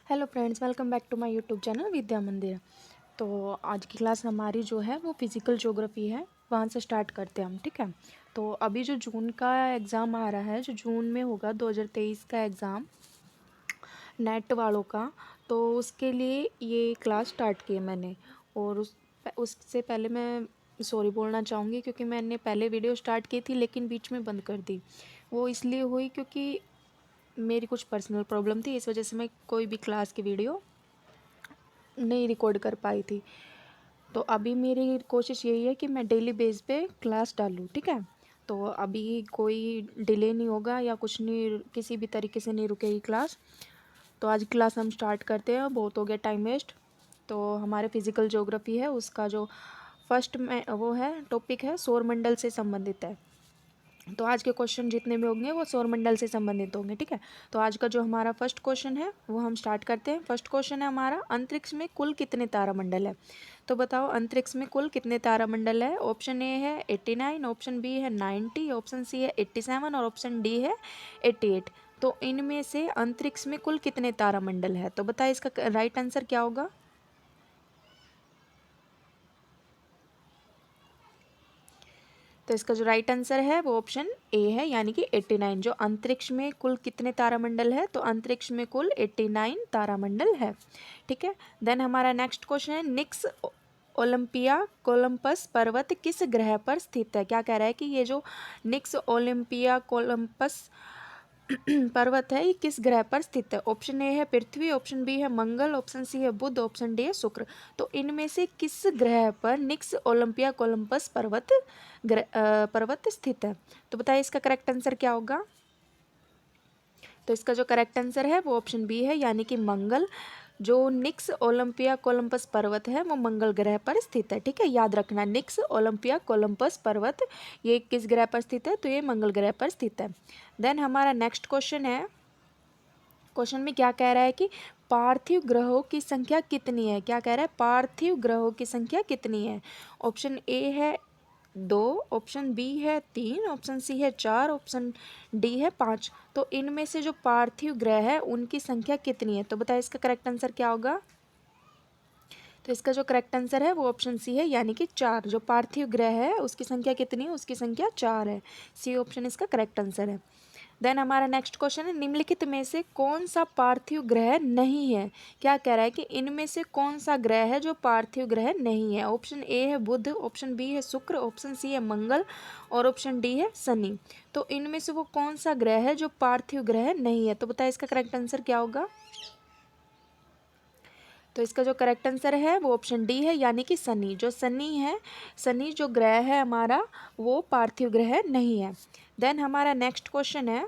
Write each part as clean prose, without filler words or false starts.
Hello friends, welcome back to my YouTube channel Vidya Mandir. तो आज की क्लास हमारी जो है वो फिज़िकल ज्योग्राफी है, वहाँ से स्टार्ट करते हैं हम। ठीक है। तो अभी जो जून का एग्ज़ाम आ रहा है, जो जून में होगा 2023 का एग्ज़ाम नेट वालों का, तो उसके लिए ये क्लास स्टार्ट की है मैंने। और उससे पहले मैं सॉरी बोलना चाहूँगी क्योंकि मैंने पहले वीडियो स्टार्ट की थी लेकिन बीच में बंद कर दी। वो इसलिए हुई क्योंकि मेरी कुछ पर्सनल प्रॉब्लम थी, इस वजह से मैं कोई भी क्लास की वीडियो नहीं रिकॉर्ड कर पाई थी। तो अभी मेरी कोशिश यही है कि मैं डेली बेस पे क्लास डालूँ। ठीक है। तो अभी कोई डिले नहीं होगा या कुछ नहीं, किसी भी तरीके से नहीं रुकेगी क्लास। तो आज क्लास हम स्टार्ट करते हैं, बहुत हो गया टाइम वेस्ट। तो हमारे फिज़िकल ज्योग्राफी है, उसका जो फर्स्ट में वो है टॉपिक है सौरमंडल से संबंधित है। तो आज के क्वेश्चन जितने भी होंगे वो सौरमंडल से संबंधित होंगे। ठीक है। तो आज का जो हमारा फर्स्ट क्वेश्चन है वो हम स्टार्ट करते हैं। फर्स्ट क्वेश्चन है हमारा, अंतरिक्ष में कुल कितने तारामंडल है? तो बताओ अंतरिक्ष में कुल कितने तारामंडल है? ऑप्शन ए है 89, ऑप्शन बी है 90, ऑप्शन सी है 87 और ऑप्शन डी है 88। तो इनमें से अंतरिक्ष में कुल कितने तारामंडल है? तो बताइए इसका राइट आंसर क्या होगा। तो इसका जो राइट आंसर है वो ऑप्शन ए है, यानी कि 89। जो अंतरिक्ष में कुल कितने तारामंडल है? तो अंतरिक्ष में कुल 89 तारामंडल है। ठीक है। देन हमारा नेक्स्ट क्वेश्चन है, निक्स ओलंपिया कोलंपस पर्वत किस ग्रह पर स्थित है? क्या कह रहा है कि ये जो निक्स ओलंपिया कोलंपस पर्वत है ये किस ग्रह पर स्थित है? ऑप्शन ए है पृथ्वी, ऑप्शन बी है मंगल, ऑप्शन सी है बुध, ऑप्शन डी है शुक्र। तो इनमें से किस ग्रह पर निक्स ओलंपिया कोलंपस पर्वत स्थित है? तो बताइए इसका करेक्ट आंसर क्या होगा। तो इसका जो करेक्ट आंसर है वो ऑप्शन बी है, यानी कि मंगल। जो निक्स ओलंपिया कोलंपस पर्वत है वो मंगल ग्रह पर स्थित है। ठीक है, याद रखना, निक्स ओलंपिया कोलंपस पर्वत ये किस ग्रह पर स्थित है? तो ये मंगल ग्रह पर स्थित है। देन हमारा नेक्स्ट क्वेश्चन है, क्वेश्चन में क्या कह रहा है कि पार्थिव ग्रहों की संख्या कितनी है? क्या कह रहा है? पार्थिव ग्रहों की संख्या कितनी है? ऑप्शन ए है 2, ऑप्शन बी है 3, ऑप्शन सी है 4, ऑप्शन डी है 5। तो इनमें से जो पार्थिव ग्रह है उनकी संख्या कितनी है? तो बताइए इसका करेक्ट आंसर क्या होगा। तो इसका जो करेक्ट आंसर है वो ऑप्शन सी है, यानी कि 4। जो पार्थिव ग्रह है उसकी संख्या कितनी है? उसकी संख्या 4 है। सी ऑप्शन इसका करेक्ट आंसर है। देन हमारा नेक्स्ट क्वेश्चन है, निम्नलिखित में से कौन सा पार्थिव ग्रह नहीं है? क्या कह रहा है कि इनमें से कौन सा ग्रह है जो पार्थिव ग्रह नहीं है? ऑप्शन ए है बुध, ऑप्शन बी है शुक्र, ऑप्शन सी है मंगल और ऑप्शन डी है शनि। तो इनमें से वो कौन सा ग्रह है जो पार्थिव ग्रह नहीं है? तो बताइए इसका करेक्ट आंसर क्या होगा। तो इसका जो करेक्ट आंसर है वो ऑप्शन डी है, यानी कि शनि। जो शनि है, शनि जो ग्रह है हमारा वो पार्थिव ग्रह नहीं है। देन हमारा नेक्स्ट क्वेश्चन है,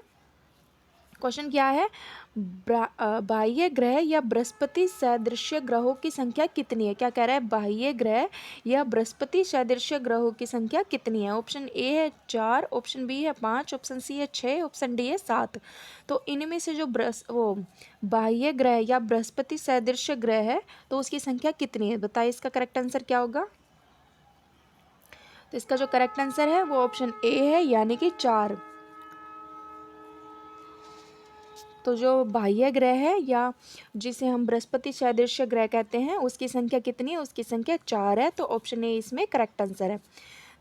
क्वेश्चन क्या है, बाह्य ग्रह या बृहस्पति सदृश्य ग्रहों की संख्या कितनी है? क्या कह रहा है? बाह्य ग्रह या बृहस्पति सदृश्य ग्रहों की संख्या कितनी है? ऑप्शन ए है 4, ऑप्शन बी है 5, ऑप्शन सी है 6, ऑप्शन डी है 7। तो इनमें से जो वो बाह्य ग्रह या बृहस्पति सदृश्य ग्रह है तो उसकी संख्या कितनी है? बताइए इसका करेक्ट आंसर क्या होगा। तो इसका जो करेक्ट आंसर है वो ऑप्शन ए है, यानी कि 4। तो जो बाह्य ग्रह है या जिसे हम बृहस्पति सदृश्य ग्रह कहते हैं उसकी संख्या कितनी है? उसकी संख्या 4 है। तो ऑप्शन ए इसमें करेक्ट आंसर है।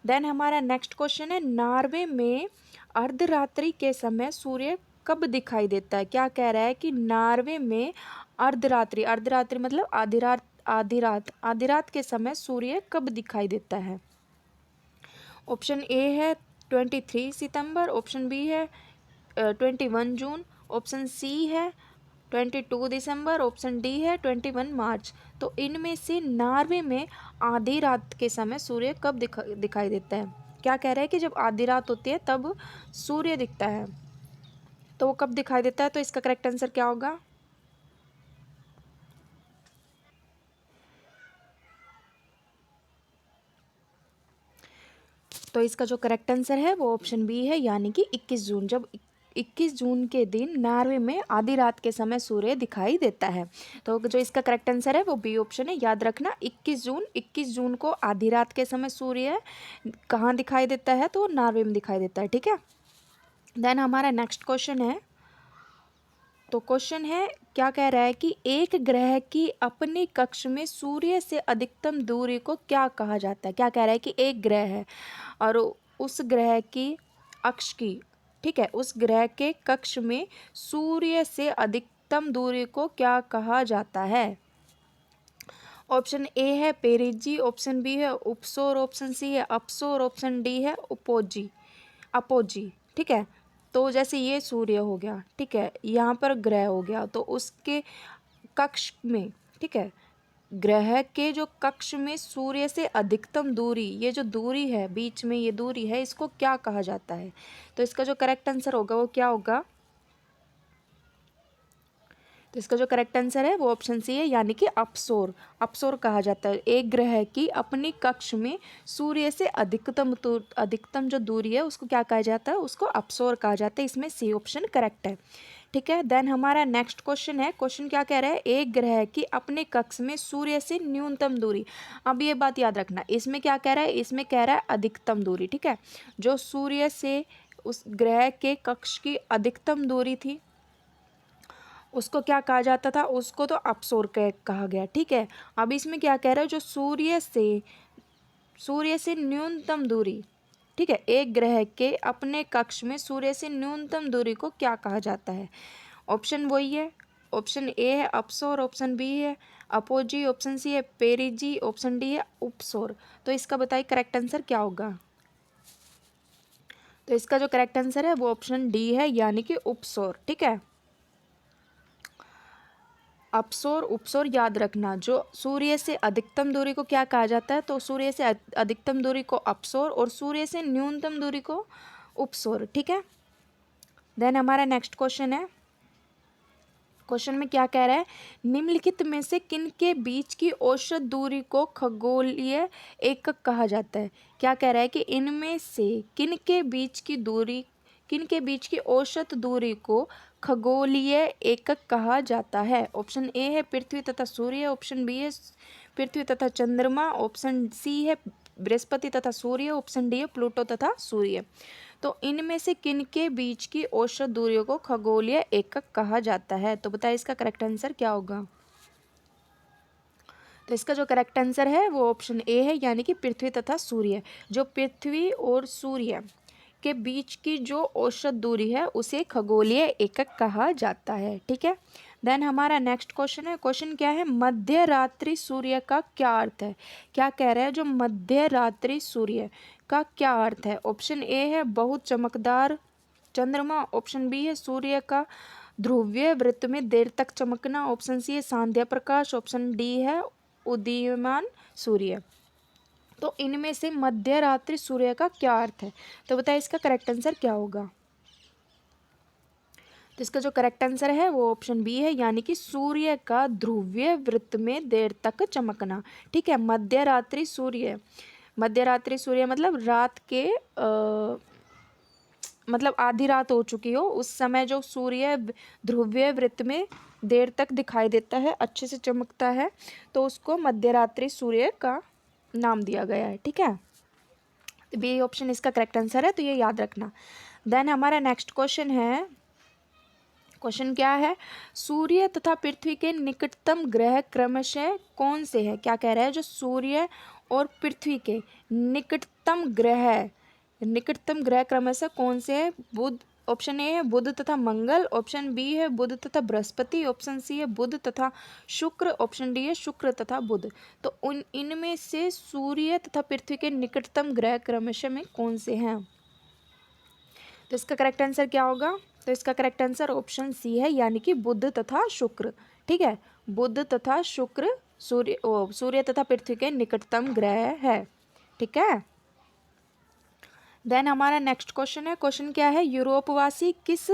देन हमारा नेक्स्ट क्वेश्चन है, नॉर्वे में अर्धरात्रि के समय सूर्य कब दिखाई देता है? क्या कह रहा है कि नॉर्वे में अर्धरात्रि, अर्धरात्रि मतलब आधी रात, आधी रात, आधी रात के समय सूर्य कब दिखाई देता है? ऑप्शन ए है 23 सितंबर, ऑप्शन बी है 21 जून, ऑप्शन सी है 22 दिसंबर, ऑप्शन डी है 21 मार्च। तो इनमें से नॉर्वे में आधी रात के समय सूर्य कब दिखाई देता है? क्या कह रहा है कि जब आधी रात होती है तब सूर्य दिखता है। तो वो कब दिखाई देता है? तो इसका करेक्ट आंसर क्या होगा। तो इसका जो करेक्ट आंसर है वो ऑप्शन बी है, यानी कि 21 जून। जब 21 जून के दिन नॉर्वे में आधी रात के समय सूर्य दिखाई देता है। तो जो इसका करेक्ट आंसर है वो बी ऑप्शन है। याद रखना 21 जून, 21 जून को आधी रात के समय सूर्य कहाँ दिखाई देता है? तो नॉर्वे में दिखाई देता है। ठीक है। देन हमारा नेक्स्ट क्वेश्चन है, तो क्वेश्चन है, क्या कह रहा है कि एक ग्रह की अपनी कक्ष में सूर्य से अधिकतम दूरी को क्या कहा जाता है। क्या कह रहा है कि एक ग्रह है और उस ग्रह की अक्ष की, ठीक है, उस ग्रह के कक्ष में सूर्य से अधिकतम दूरी को क्या कहा जाता है। ऑप्शन ए है पेरिजी, ऑप्शन बी है उपसौर, ऑप्शन सी है अपसौर, ऑप्शन डी है उपोजी अपोजी। ठीक है, तो जैसे ये सूर्य हो गया, ठीक है, यहाँ पर ग्रह हो गया, तो उसके कक्ष में, ठीक है, ग्रह के जो कक्ष में सूर्य से अधिकतम दूरी, ये जो दूरी है बीच में, ये दूरी है, इसको क्या कहा जाता है। तो इसका जो करेक्ट आंसर होगा वो क्या होगा। तो इसका जो करेक्ट आंसर है वो ऑप्शन सी है, यानी कि अपसौर। अपसौर कहा जाता है एक ग्रह की अपनी कक्ष में सूर्य से अधिकतम जो दूरी है उसको क्या कहा जाता है, उसको अपसौर कहा जाता है। इसमें सी ऑप्शन करेक्ट है। ठीक है, देन हमारा नेक्स्ट क्वेश्चन है। क्वेश्चन क्या कह रहा है, एक ग्रह की अपने कक्ष में सूर्य से न्यूनतम दूरी। अब ये बात याद रखना, इसमें क्या कह रहा है, इसमें कह रहा है अधिकतम दूरी। ठीक है, जो सूर्य से उस ग्रह के कक्ष की अधिकतम दूरी थी उसको क्या कहा जाता था, उसको तो अपसौर कहा गया। ठीक है, अब इसमें क्या कह रहा है, जो सूर्य से न्यूनतम दूरी, ठीक है, एक ग्रह के अपने कक्ष में सूर्य से न्यूनतम दूरी को क्या कहा जाता है। ऑप्शन वही है, ऑप्शन ए है अपसौर, ऑप्शन बी है अपोजी, ऑप्शन सी है पेरिजी, ऑप्शन डी है उपसौर। तो इसका बताइए करेक्ट आंसर क्या होगा। तो इसका जो करेक्ट आंसर है वो ऑप्शन डी है, यानी कि उपसौर। ठीक है, अपसौर उपसौर याद रखना, जो सूर्य से अधिकतम दूरी को क्या कहा जाता है, तो सूर्य से अधिकतम दूरी को अपसौर और सूर्य से न्यूनतम दूरी को उपसौर। ठीक है, देन हमारा नेक्स्ट क्वेश्चन है। क्वेश्चन में क्या कह रहा है, निम्नलिखित में से किन के बीच की औसत दूरी को खगोलीय एकक कहा जाता है। क्या कह रहा है कि इनमें से किन के बीच की औसत दूरी को खगोलीय एकक कहा जाता है। ऑप्शन ए है पृथ्वी तथा सूर्य, ऑप्शन बी है पृथ्वी तथा चंद्रमा, ऑप्शन सी है बृहस्पति तथा सूर्य, ऑप्शन डी है प्लूटो तथा सूर्य। तो इनमें से किन के बीच की औसत दूरियों को खगोलीय एकक कहा जाता है। तो बताइए इसका करेक्ट आंसर क्या होगा। तो इसका जो करेक्ट आंसर है वो ऑप्शन ए है, यानी कि पृथ्वी तथा सूर्य। जो पृथ्वी और सूर्य के बीच की जो औसत दूरी है उसे खगोलीय एकक कहा जाता है। ठीक है, देन हमारा नेक्स्ट क्वेश्चन है। क्वेश्चन क्या है, मध्य रात्रि सूर्य का क्या अर्थ है। क्या कह रहा है, जो मध्य रात्रि सूर्य का क्या अर्थ है। ऑप्शन ए है बहुत चमकदार चंद्रमा, ऑप्शन बी है सूर्य का ध्रुवीय वृत्त में देर तक चमकना, ऑप्शन सी है सांध्य प्रकाश, ऑप्शन डी है उदीयमान सूर्य। तो इनमें से मध्य रात्रि सूर्य का क्या अर्थ है। तो बताइए इसका करेक्ट आंसर क्या होगा। तो इसका जो करेक्ट आंसर है वो ऑप्शन बी है, यानी कि सूर्य का ध्रुवीय वृत्त में देर तक चमकना। ठीक है, मध्य रात्रि सूर्य मतलब रात के मतलब आधी रात हो चुकी हो उस समय जो सूर्य ध्रुवीय वृत्त में देर तक दिखाई देता है, अच्छे से चमकता है, तो उसको मध्य रात्रि सूर्य का नाम दिया गया है। ठीक है, बी ऑप्शन इसका करेक्ट आंसर है, तो ये याद रखना। देन हमारा नेक्स्ट क्वेश्चन है। क्वेश्चन क्या है, सूर्य तथा पृथ्वी के निकटतम ग्रह क्रमशः कौन से हैं। क्या कह रहा है, जो सूर्य और पृथ्वी के निकटतम ग्रह क्रमशः कौन से हैं। बुध, ऑप्शन ए है बुध तथा मंगल, ऑप्शन बी है बुध तथा बृहस्पति, ऑप्शन सी है बुध तथा शुक्र, ऑप्शन डी है शुक्र तथा बुध। तो इनमें से सूर्य तथा पृथ्वी के निकटतम ग्रह क्रमशः में कौन से हैं। तो इसका करेक्ट आंसर क्या होगा। तो इसका करेक्ट आंसर ऑप्शन सी है, यानी कि बुध तथा शुक्र। ठीक है, बुध तथा शुक्र सूर्य तथा पृथ्वी के निकटतम ग्रह है। ठीक है, देन हमारा नेक्स्ट क्वेश्चन है। क्वेश्चन क्या है, यूरोपवासी किस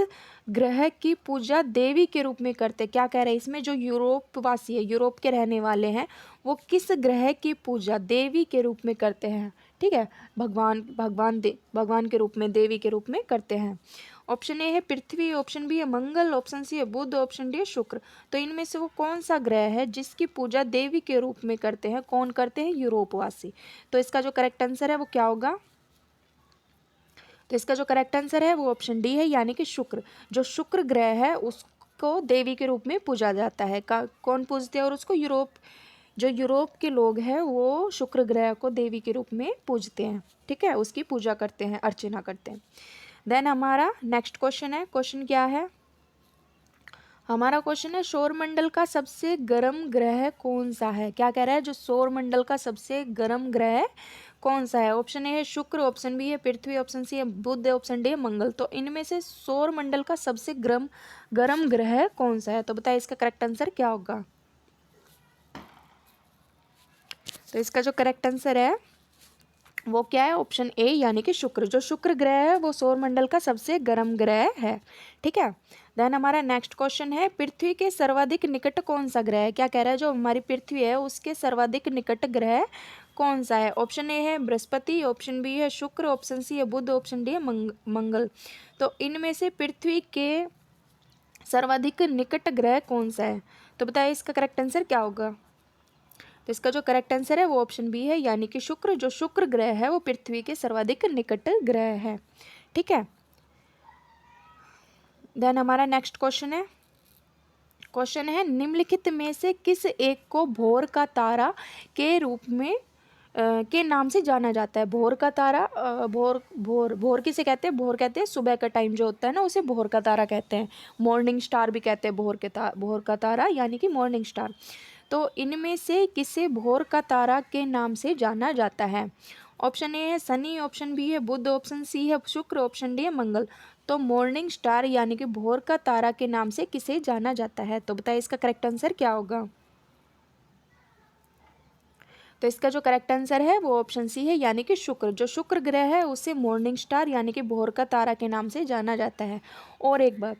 ग्रह की पूजा देवी के रूप में करते हैं। क्या कह रहे हैं, इसमें जो यूरोपवासी है, यूरोप के रहने वाले हैं, वो किस ग्रह की पूजा देवी के रूप में करते हैं। ठीक है, भगवान के रूप में, देवी के रूप में करते हैं। ऑप्शन ए है पृथ्वी, ऑप्शन बी है मंगल, ऑप्शन सी है बुध, ऑप्शन डी है शुक्र। तो इनमें से वो कौन सा ग्रह है जिसकी पूजा देवी के रूप में करते हैं, कौन करते हैं, यूरोपवासी। तो इसका जो करेक्ट आंसर है वो क्या होगा। तो इसका जो करेक्ट आंसर है वो ऑप्शन डी है, यानी कि शुक्र। जो शुक्र ग्रह है को देवी के रूप में पूजा जाता है। कौन पूजते हैं? और उसको यूरोप के लोग हैं वो शुक्र ग्रह को देवी के रूप में पूजते हैं, ठीक है, उसकी पूजा करते हैं, अर्चना करते हैं। देन हमारा नेक्स्ट क्वेश्चन है, क्वेश्चन क्या है? हमारा क्वेश्चन है सौरमंडल का सबसे गर्म ग्रह कौन सा है? क्या कह रहा है? जो सौरमंडल का सबसे गर्म ग्रह कौन सा है? ऑप्शन ए है शुक्र, ऑप्शन बी है पृथ्वी, ऑप्शन सी है बुध, ऑप्शन डी है मंगल। तो इनमें से सौरमंडल का सबसे गर्म ग्रह कौन सा है? तो बताइए इसका करेक्ट आंसर क्या होगा? तो इसका जो करेक्ट आंसर है वो क्या है? ऑप्शन ए यानी कि शुक्र। जो शुक्र ग्रह है वो सौरमंडल का सबसे गर्म ग्रह है, ठीक है। देन हमारा नेक्स्ट क्वेश्चन है पृथ्वी के सर्वाधिक निकट कौन सा ग्रह है? क्या कह रहा है? जो हमारी पृथ्वी है उसके सर्वाधिक निकट ग्रह कौन सा है? ऑप्शन ए है बृहस्पति, ऑप्शन बी है शुक्र, ऑप्शन सी है बुध, ऑप्शन डी है मंगल। तो इनमें से पृथ्वी के सर्वाधिक निकट ग्रह कौन सा है? तो बताइए इसका करेक्ट आंसर क्या होगा? तो इसका जो करेक्ट आंसर है वो ऑप्शन बी है यानी कि शुक्र। जो शुक्र ग्रह है वो पृथ्वी के सर्वाधिक निकट ग्रह है, ठीक है। देन हमारा नेक्स्ट क्वेश्चन है निम्नलिखित में से किस एक को भोर का तारा के रूप में के नाम से जाना जाता है? भोर का तारा, भोर किसे कहते हैं? भोर कहते हैं सुबह का टाइम जो होता है ना, उसे भोर का तारा कहते हैं। मॉर्निंग स्टार भी कहते हैं भोर का तारा यानी कि मॉर्निंग स्टार। तो इनमें से किसे भोर का तारा के नाम से जाना जाता है? ऑप्शन ए है शनि, ऑप्शन बी है बुध, ऑप्शन सी है शुक्र, ऑप्शन डी है मंगल। तो मॉर्निंग स्टार यानी कि भोर का तारा के नाम से किसे जाना जाता है? तो बताइए इसका करेक्ट आंसर क्या होगा? तो इसका जो करेक्ट आंसर है वो ऑप्शन सी है यानी कि शुक्र। जो शुक्र ग्रह है उसे मॉर्निंग स्टार यानी कि भोर का तारा के नाम से जाना जाता है। और एक बात,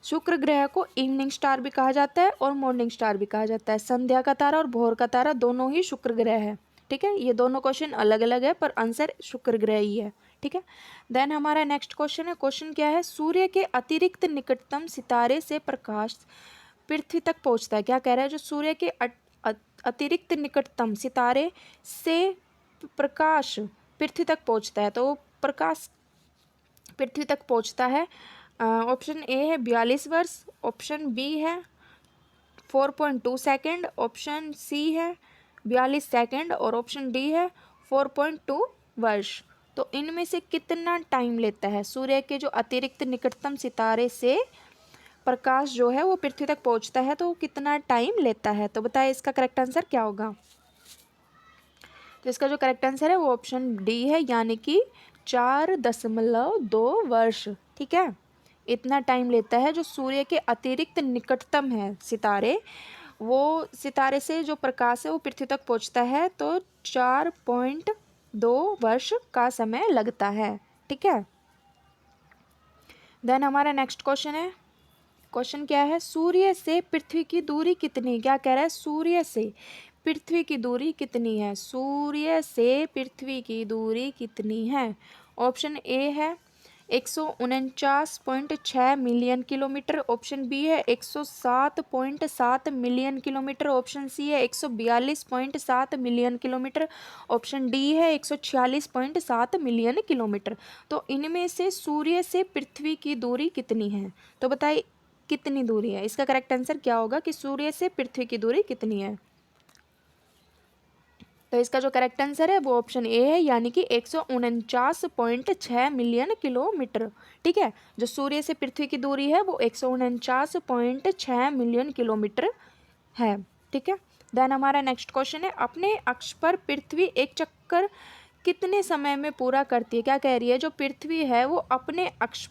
शुक्र ग्रह को इवनिंग स्टार भी कहा जाता है और मॉर्निंग स्टार भी कहा जाता है। संध्या का तारा और भोर का तारा दोनों ही शुक्र ग्रह है, ठीक है। ये दोनों क्वेश्चन अलग अलग है पर आंसर शुक्र ग्रह ही है, ठीक है। देन हमारा नेक्स्ट क्वेश्चन है, क्वेश्चन क्या है? सूर्य के अतिरिक्त निकटतम सितारे से प्रकाश पृथ्वी तक पहुंचता है। क्या कह रहा है? जो सूर्य के अतिरिक्त निकटतम सितारे से प्रकाश पृथ्वी तक पहुंचता है, तो प्रकाश पृथ्वी तक पहुंचता है। ऑप्शन ए है 42 वर्ष, ऑप्शन बी है 4.2 सेकेंड, ऑप्शन सी है 42 सेकेंड और ऑप्शन डी है 4.2 वर्ष। तो इनमें से कितना टाइम लेता है सूर्य के जो अतिरिक्त निकटतम सितारे से प्रकाश जो है वो पृथ्वी तक पहुंचता है, तो कितना टाइम लेता है? तो बताइए इसका करेक्ट आंसर क्या होगा? तो इसका जो करेक्ट आंसर है वो ऑप्शन डी है यानी कि 4.2 वर्ष, ठीक है। इतना टाइम लेता है जो सूर्य के अतिरिक्त निकटतम है सितारे, वो सितारे से जो प्रकाश है वो पृथ्वी तक पहुंचता है, तो 4.2 वर्ष का समय लगता है, ठीक है। देन हमारा नेक्स्ट क्वेश्चन है, क्वेश्चन क्या है? सूर्य से पृथ्वी की दूरी कितनी? क्या कह रहा है? सूर्य से पृथ्वी की दूरी कितनी है? सूर्य से पृथ्वी की दूरी कितनी है? ऑप्शन ए है 149.6 मिलियन किलोमीटर, ऑप्शन बी है 107.7 मिलियन किलोमीटर, ऑप्शन सी है 142.7 मिलियन किलोमीटर, ऑप्शन डी है 146.7 मिलियन किलोमीटर। तो इनमें से सूर्य से पृथ्वी की दूरी कितनी है? तो बताइए कितनी दूरी है? इसका करेक्ट आंसर क्या होगा कि सूर्य से पृथ्वी की दूरी कितनी है? तो इसका जो करेक्ट आंसर है वो ऑप्शन ए है यानी कि 149.6 मिलियन किलोमीटर, ठीक है। जो सूर्य से पृथ्वी की दूरी है वो 149.6 मिलियन किलोमीटर है, ठीक है। देन हमारा नेक्स्ट क्वेश्चन है अपने अक्ष पर पृथ्वी एक चक्कर कितने समय में पूरा करती है? क्या कह रही है? जो पृथ्वी है वो अपने अक्ष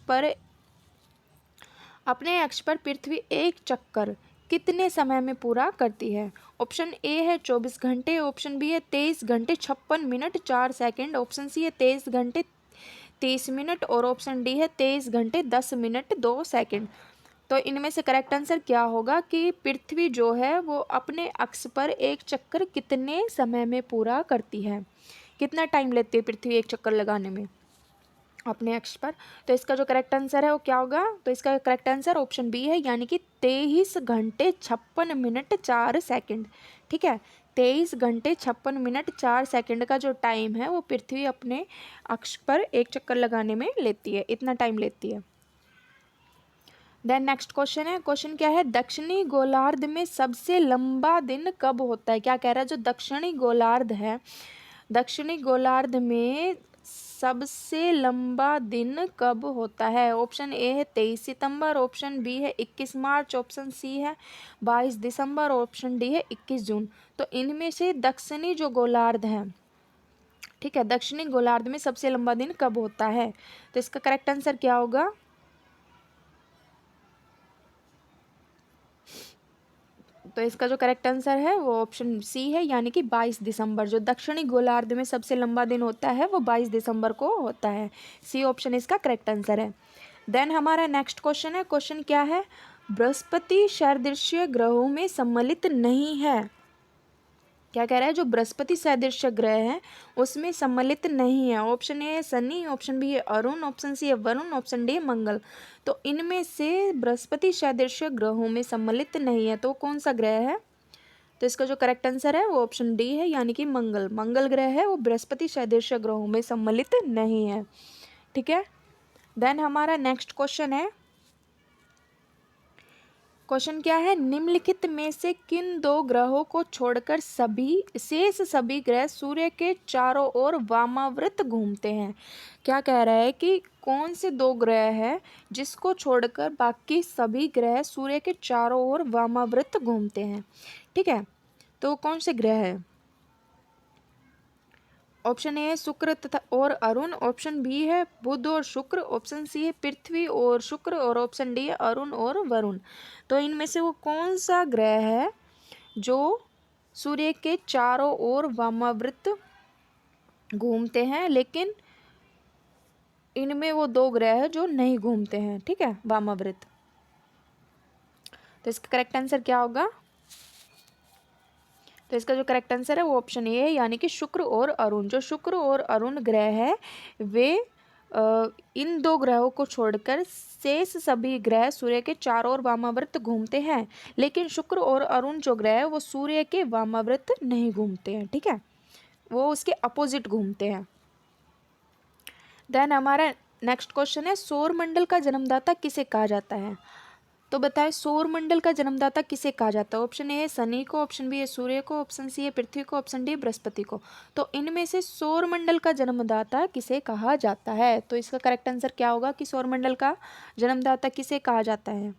पर पृथ्वी एक चक्कर कितने समय में पूरा करती है? ऑप्शन ए है 24 घंटे, ऑप्शन बी है 23 घंटे 56 मिनट 4 सेकंड, ऑप्शन सी है 23 घंटे 30 मिनट और ऑप्शन डी है 23 घंटे 10 मिनट 2 सेकंड। तो इनमें से करेक्ट आंसर क्या होगा कि पृथ्वी जो है वो अपने अक्ष पर एक चक्कर कितने समय में पूरा करती है? कितना टाइम लेती है पृथ्वी एक चक्कर लगाने में अपने अक्ष पर? तो इसका जो करेक्ट आंसर है वो क्या होगा? तो इसका करेक्ट आंसर ऑप्शन बी है यानी कि 23 घंटे 56 मिनट 4 सेकंड, ठीक है। 23 घंटे 56 मिनट 4 सेकंड का जो टाइम है वो पृथ्वी अपने अक्ष पर एक चक्कर लगाने में लेती है, इतना टाइम लेती है। देन नेक्स्ट क्वेश्चन है, क्वेश्चन क्या है, दक्षिणी गोलार्ध में सबसे लंबा दिन कब होता है। क्या कह रहा है, जो दक्षिणी गोलार्ध है, दक्षिणी गोलार्ध में सबसे लंबा दिन कब होता है। ऑप्शन ए है 23 सितंबर, ऑप्शन बी है 21 मार्च, ऑप्शन सी है 22 दिसंबर, ऑप्शन डी है 21 जून। तो इनमें से दक्षिणी जो गोलार्ध है, ठीक है, दक्षिणी गोलार्ध में सबसे लंबा दिन कब होता है। तो इसका करेक्ट आंसर क्या होगा। तो इसका जो करेक्ट आंसर है वो ऑप्शन सी है, यानी कि 22 दिसंबर। जो दक्षिणी गोलार्ध में सबसे लंबा दिन होता है वो 22 दिसंबर को होता है। सी ऑप्शन इसका करेक्ट आंसर है। देन हमारा नेक्स्ट क्वेश्चन है, क्वेश्चन क्या है, बृहस्पति सदृश्य ग्रहों में सम्मिलित नहीं है। क्या कह रहा है, जो बृहस्पति सदृश्य ग्रह है उसमें सम्मिलित नहीं है। ऑप्शन ए है शनि, ऑप्शन बी है अरुण, ऑप्शन सी है वरुण, ऑप्शन डी है मंगल। तो इनमें से बृहस्पति सदृश्य ग्रहों में सम्मिलित नहीं है, तो कौन सा ग्रह है। तो इसका जो करेक्ट आंसर है वो ऑप्शन डी है, यानी कि मंगल। मंगल ग्रह है वो बृहस्पति सदृश्य ग्रहों में सम्मिलित नहीं है। ठीक है। देन हमारा नेक्स्ट क्वेश्चन है, क्वेश्चन क्या है, निम्नलिखित में से किन दो ग्रहों को छोड़कर सभी ग्रह सूर्य के चारों ओर वामावृत घूमते हैं। क्या कह रहा है कि कौन से दो ग्रह हैं जिसको छोड़कर बाकी सभी ग्रह सूर्य के चारों ओर वामावृत घूमते हैं। ठीक है, तो कौन से ग्रह हैं। ऑप्शन ए है शुक्र तथा और अरुण, ऑप्शन बी है बुध और शुक्र, ऑप्शन सी है पृथ्वी और शुक्र, और ऑप्शन डी है अरुण और वरुण। तो इनमें से वो कौन सा ग्रह है जो सूर्य के चारों ओर वामावृत घूमते हैं, लेकिन इनमें वो दो ग्रह है जो नहीं घूमते हैं, ठीक है, वामावृत। तो इसका करेक्ट आंसर क्या होगा। तो इसका जो करेक्ट आंसर है वो ऑप्शन ए है, यानी कि शुक्र और अरुण। जो शुक्र और अरुण ग्रह है वे इन दो ग्रहों को छोड़कर शेष सभी ग्रह सूर्य के चारों ओर वामावृत घूमते हैं, लेकिन शुक्र और अरुण जो ग्रह है वो सूर्य के वामावृत नहीं घूमते हैं। ठीक है, वो उसके अपोजिट घूमते हैं। देन हमारा नेक्स्ट क्वेश्चन है, सौरमंडल का जन्मदाता किसे कहा जाता है। तो बताएं सौरमंडल का जन्मदाता किसे कहा जाता है। ऑप्शन ए है शनि को, ऑप्शन बी है सूर्य को, ऑप्शन सी है पृथ्वी को, ऑप्शन डी बृहस्पति को। तो इनमें से सौरमंडल का जन्मदाता किसे कहा जाता है। तो इसका करेक्ट आंसर क्या होगा कि सौरमंडल का जन्मदाता किसे कहा जाता है।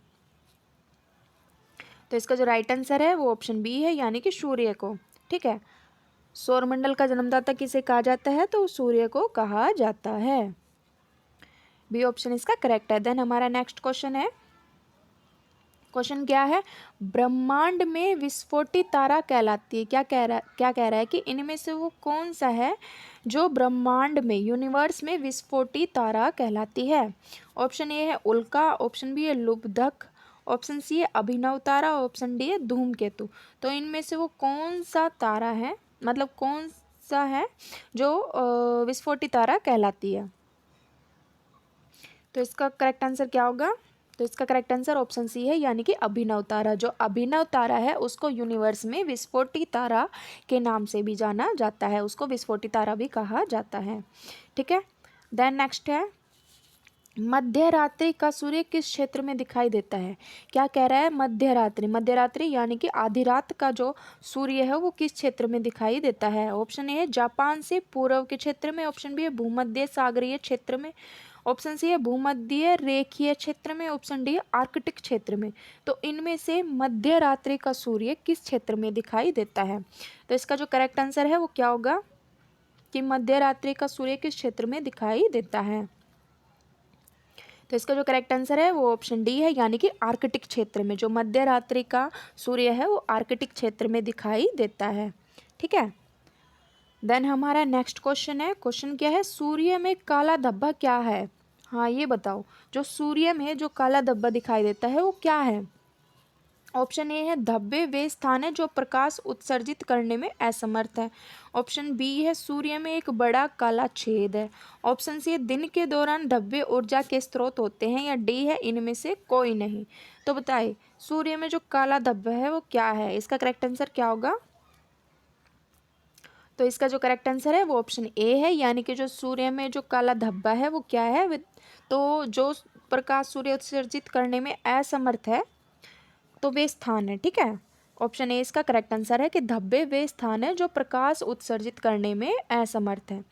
तो इसका जो राइट आंसर है वो ऑप्शन बी है, यानी कि सूर्य को। ठीक है, सौरमंडल का जन्मदाता किसे कहा जाता है, तो सूर्य को कहा जाता है। बी ऑप्शन इसका करेक्ट है। देन हमारा नेक्स्ट क्वेश्चन है, क्वेश्चन क्या है, ब्रह्मांड में विस्फोटित तारा कहलाती है। क्या कह रहा है कि इनमें से वो कौन सा है जो ब्रह्मांड में यूनिवर्स में विस्फोटित तारा कहलाती है। ऑप्शन ए है उल्का, ऑप्शन बी है लुब्धक, ऑप्शन सी है अभिनव तारा, ऑप्शन डी है धूमकेतु। तो इनमें से वो कौन सा तारा है, मतलब कौन सा है जो विस्फोटित तारा कहलाती है। तो इसका करेक्ट आंसर क्या होगा। तो इसका करेक्ट आंसर ऑप्शन सी है, यानी कि अभिनव तारा। जो अभिनव तारा है उसको यूनिवर्स में विस्फोटित तारा के नाम से भी जाना जाता है, उसको विस्फोटित तारा भी कहा जाता है। ठीक है। देन नेक्स्ट है, मध्य रात्रि का सूर्य किस क्षेत्र में दिखाई देता है। क्या कह रहा है, मध्य रात्रि यानी कि आधी रात का जो सूर्य है वो किस क्षेत्र में दिखाई देता है। ऑप्शन ए है जापान से पूर्व के क्षेत्र में, ऑप्शन बी है भूमध्य सागरीय क्षेत्र में, ऑप्शन सी है भूमध्य रेखीय क्षेत्र में, ऑप्शन डी है आर्कटिक क्षेत्र में। तो इनमें से मध्य रात्रि का सूर्य किस क्षेत्र में दिखाई देता है। तो इसका जो करेक्ट आंसर है वो क्या होगा कि मध्य रात्रि का सूर्य किस क्षेत्र में दिखाई देता है। तो इसका जो करेक्ट आंसर है वो ऑप्शन डी है, यानी कि आर्कटिक क्षेत्र में। जो मध्य रात्रि का सूर्य है वो आर्कटिक क्षेत्र में दिखाई देता है। ठीक है। देन हमारा नेक्स्ट क्वेश्चन है, क्वेश्चन क्या है, सूर्य में काला धब्बा क्या है। हाँ ये बताओ, जो सूर्य में जो काला धब्बा दिखाई देता है वो क्या है। ऑप्शन ए है धब्बे वे स्थान है जो प्रकाश उत्सर्जित करने में असमर्थ है, ऑप्शन बी है सूर्य में एक बड़ा काला छेद है, ऑप्शन सी है दिन के दौरान धब्बे ऊर्जा के स्रोत होते हैं, या डी है इनमें से कोई नहीं। तो बताइए सूर्य में जो काला धब्बा है वो क्या है, इसका करेक्ट आंसर क्या होगा। तो इसका जो करेक्ट आंसर है वो ऑप्शन ए है, यानी कि जो सूर्य में जो काला धब्बा है वो क्या है। तो जो प्रकाश सूर्य उत्सर्जित करने में असमर्थ है तो वे स्थान है। ठीक है, ऑप्शन ए इसका करेक्ट आंसर है कि धब्बे वे स्थान है जो प्रकाश उत्सर्जित करने में असमर्थ है।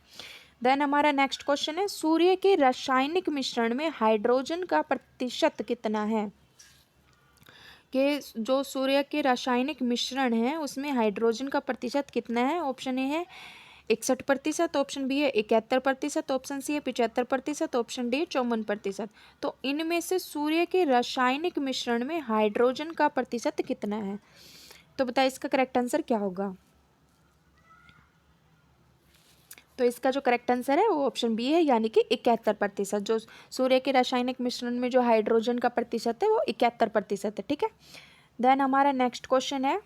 देन हमारा नेक्स्ट क्वेश्चन है, सूर्य के रासायनिक मिश्रण में हाइड्रोजन का प्रतिशत कितना है? कि जो सूर्य के रासायनिक मिश्रण है उसमें हाइड्रोजन का प्रतिशत कितना है? ऑप्शन ए है 61%, ऑप्शन बी है 71%, ऑप्शन सी है 75%, ऑप्शन डी 54%। तो इनमें से सूर्य के रासायनिक मिश्रण में हाइड्रोजन का प्रतिशत कितना है? तो बताइए इसका करेक्ट आंसर क्या होगा? तो इसका जो करेक्ट आंसर है वो ऑप्शन बी है, यानी कि 71%। जो सूर्य के रासायनिक मिश्रण में जो हाइड्रोजन का प्रतिशत है वो 71% है। ठीक है, देन हमारा नेक्स्ट क्वेश्चन है,